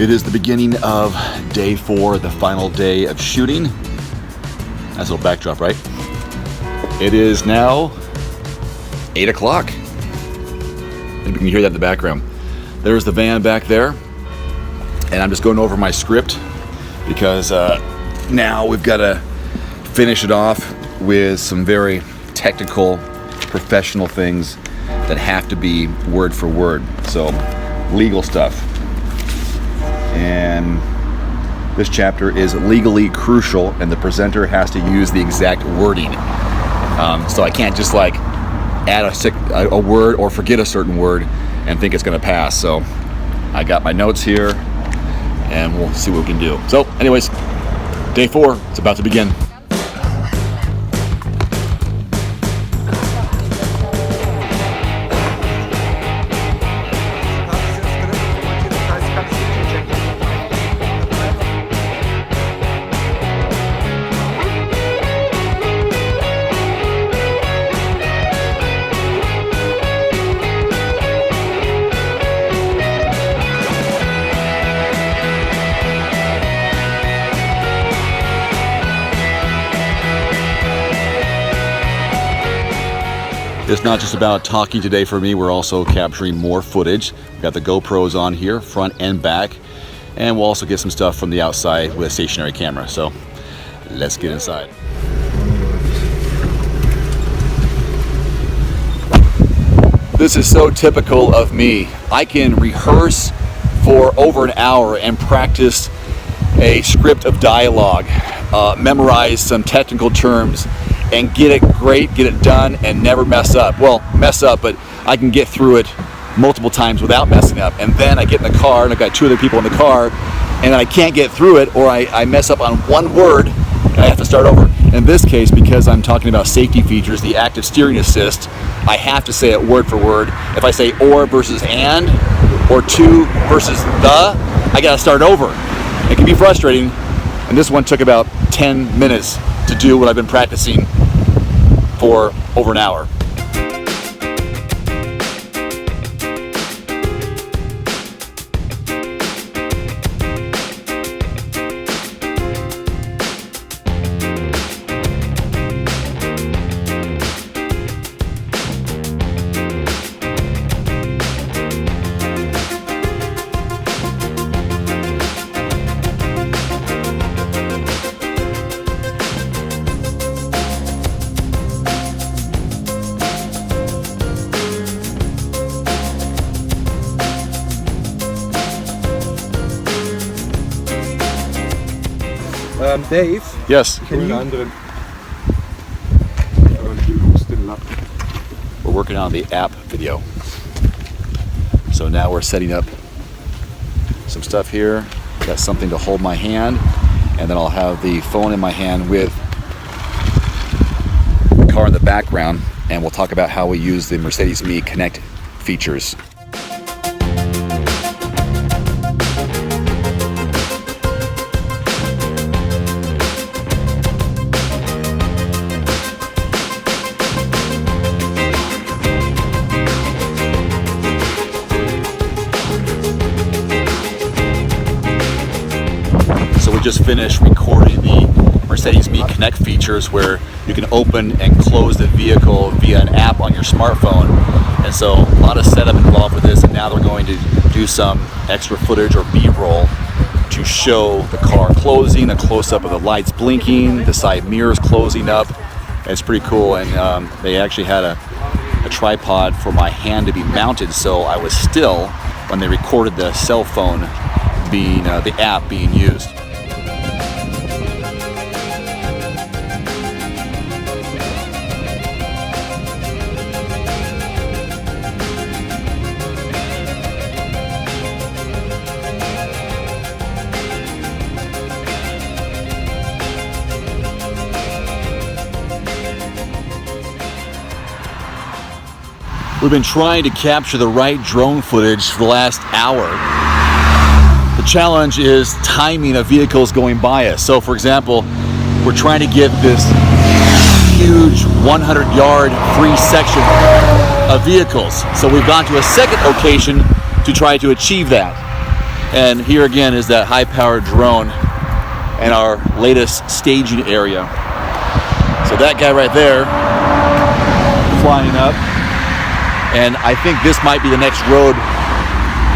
It is the beginning of day 4, the final day of shooting. Nice little backdrop, right? It is now 8 o'clock. Maybe you can hear that in the background. There's the van back there. And I'm just going over my script because now we've got to finish it off with some very technical, professional things that have to be word for word. So, legal stuff. And this chapter is legally crucial, and the presenter has to use the exact wording. So I can't just like add a word or forget a certain word and think it's going to pass. So I got my notes here, and we'll see what we can do. So anyways, day 4, it's about to begin. It's not just about talking today for me, we're also capturing more footage. We've got the GoPros on here, front and back, and we'll also get some stuff from the outside with a stationary camera. So let's get inside. This is so typical of me. I can rehearse for over an hour and practice a script of dialogue, memorize some technical terms, and get it great, get it done, and never mess up. Well, mess up, but I can get through it multiple times without messing up. And then I get in the car, and I've got 2 other people in the car, and I can't get through it, or I mess up on one word, and I have to start over. In this case, because I'm talking about safety features, the active steering assist, I have to say it word for word. If I say or versus and, or to versus the, I gotta start over. It can be frustrating, and this one took about 10 minutes to do what I've been practicing for over an hour. Dave? Yes? Can you... We're working on the app video. So now we're setting up some stuff here. Got something to hold my hand, and then I'll have the phone in my hand with the car in the background, and we'll talk about how we use the Mercedes-Me Connect features. Just finished recording the Mercedes-Me Connect features where you can open and close the vehicle via an app on your smartphone. And so a lot of setup involved with this, and now they're going to do some extra footage or B-roll to show the car closing, a close-up of the lights blinking, the side mirrors closing up. It's pretty cool, and they actually had a tripod for my hand to be mounted, so I was still when they recorded the cell phone being, the app being used. We've been trying to capture the right drone footage for the last hour. The challenge is timing of vehicles going by us. So for example, we're trying to get this huge 100-yard free section of vehicles. So we've gone to a second location to try to achieve that. And here again is that high-powered drone and our latest staging area. So that guy right there, flying up. And I think this might be the next road.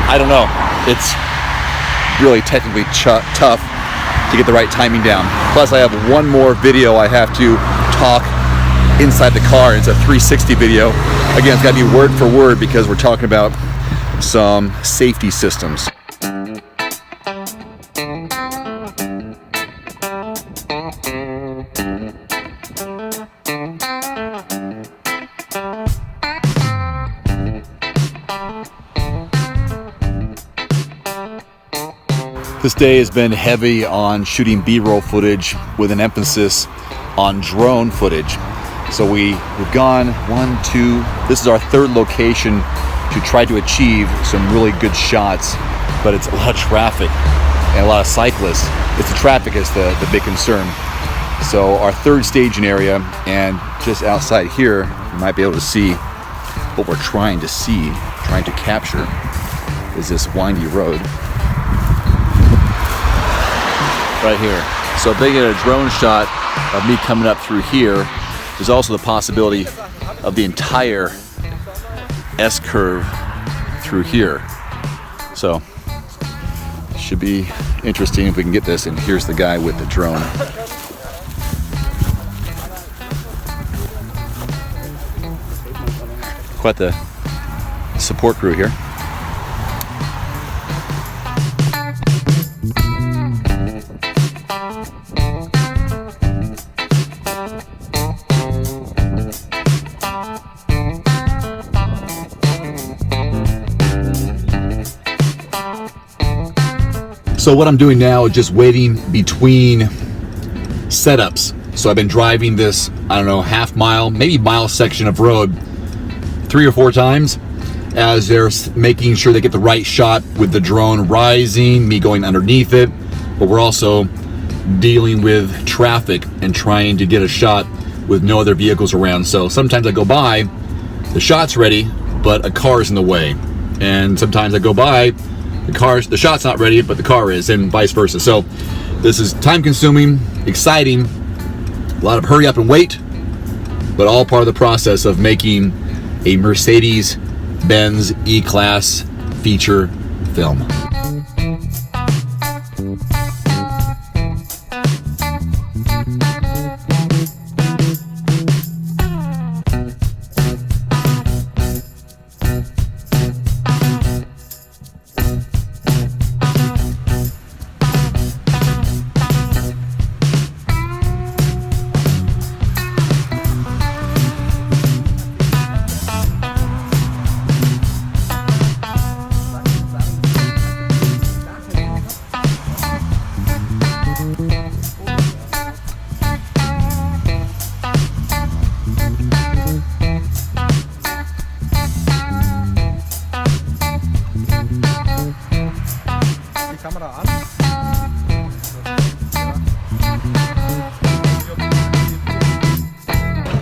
I don't know. It's really technically tough to get the right timing down. Plus I have one more video I have to talk inside the car. It's a 360 video. Again, it's got to be word for word because we're talking about some safety systems. This day has been heavy on shooting B-roll footage with an emphasis on drone footage. So we've gone this is our third location to try to achieve some really good shots, but it's a lot of traffic and a lot of cyclists. It's the traffic is the big concern. So our third staging area, and just outside here, you might be able to see what we're trying to capture is this windy road. Right here. So if they get a drone shot of me coming up through here, there's also the possibility of the entire S-curve through here. So it should be interesting if we can get this. And here's the guy with the drone. Quite the support crew here. So what I'm doing now is just waiting between setups. So I've been driving this, I don't know, half mile, maybe mile section of road 3 or 4 times as they're making sure they get the right shot with the drone rising, me going underneath it, but we're also dealing with traffic and trying to get a shot with no other vehicles around. So sometimes I go by, the shot's ready, but a car is in the way. And sometimes I go by, the shot's not ready, but the car is, and vice versa. So this is time consuming, exciting, a lot of hurry up and wait, but all part of the process of making a Mercedes-Benz E-Class feature film.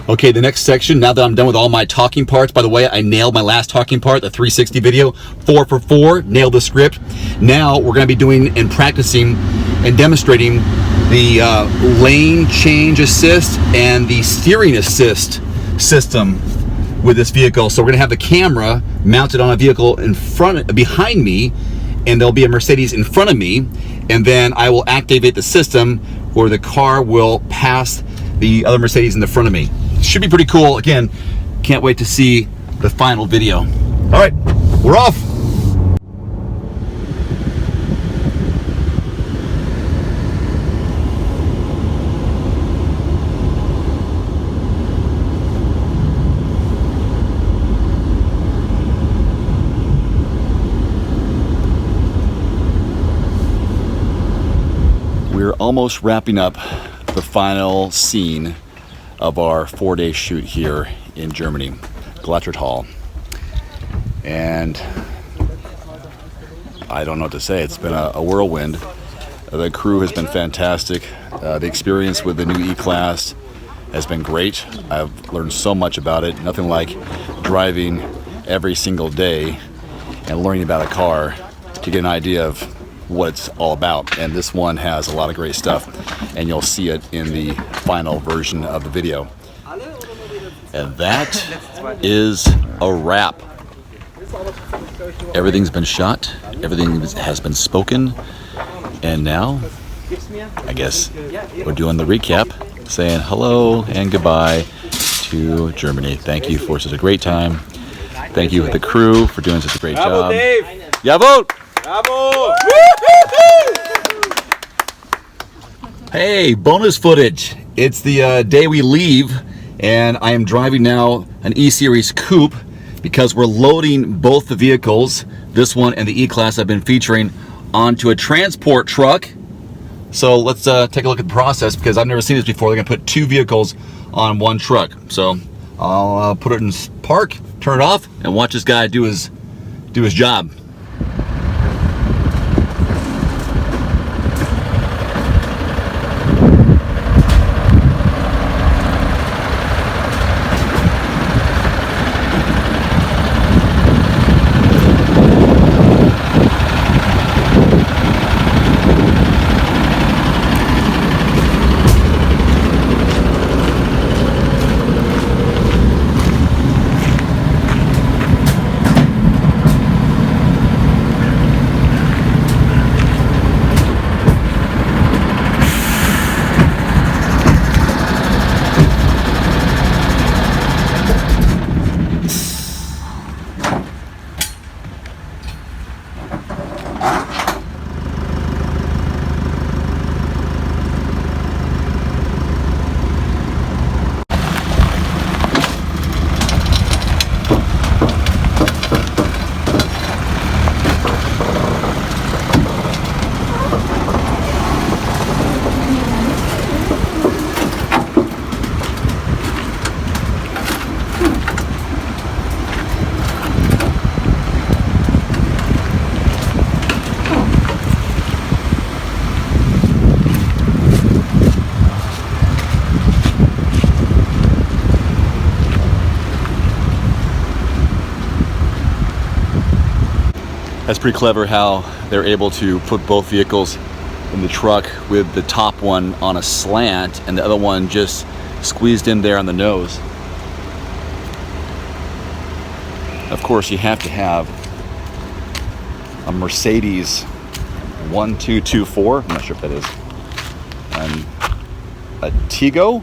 Okay, the next section, now that I'm done with all my talking parts, by the way, I nailed my last talking part, the 360 video, 4 for 4, nailed the script. Now we're gonna be doing and practicing and demonstrating the lane change assist and the steering assist system with this vehicle. So we're gonna have the camera mounted on a vehicle behind me, and there'll be a Mercedes in front of me, and then I will activate the system where the car will pass the other Mercedes in the front of me. Should be pretty cool. Again, can't wait to see the final video. All right, we're off. We're almost wrapping up the final scene of our 4-day shoot here in Germany, Glattert Hall. And I don't know what to say. It's been a whirlwind. The crew has been fantastic. The experience with the new E-Class has been great. I've learned so much about it. Nothing like driving every single day and learning about a car to get an idea of what it's all about. And this one has a lot of great stuff, and you'll see it in the final version of the video. And that is a wrap. Everything's been shot, everything has been spoken, and now I guess we're doing the recap, saying hello and goodbye to Germany. Thank you for such a great time. Thank you the crew for doing such a great job. Dave. Jawohl! Bravo! Hey, bonus footage. It's the day we leave, and I am driving now an E-Series Coupe because we're loading both the vehicles, this one and the E-Class I've been featuring, onto a transport truck. So let's take a look at the process, because I've never seen this before. They're gonna put two vehicles on one truck. So I'll put it in park, turn it off, and watch this guy do his job. That's pretty clever how they're able to put both vehicles in the truck with the top one on a slant and the other one just squeezed in there on the nose. Of course, you have to have a Mercedes 1224, I'm not sure if that is, and a Tigo.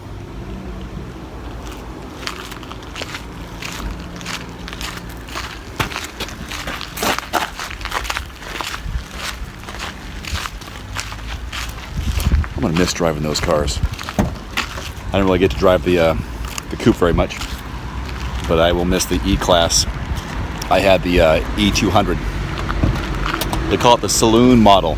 I'm gonna miss driving those cars. I don't really get to drive the coupe very much, but I will miss the E-Class. I had the E200. They call it the saloon model.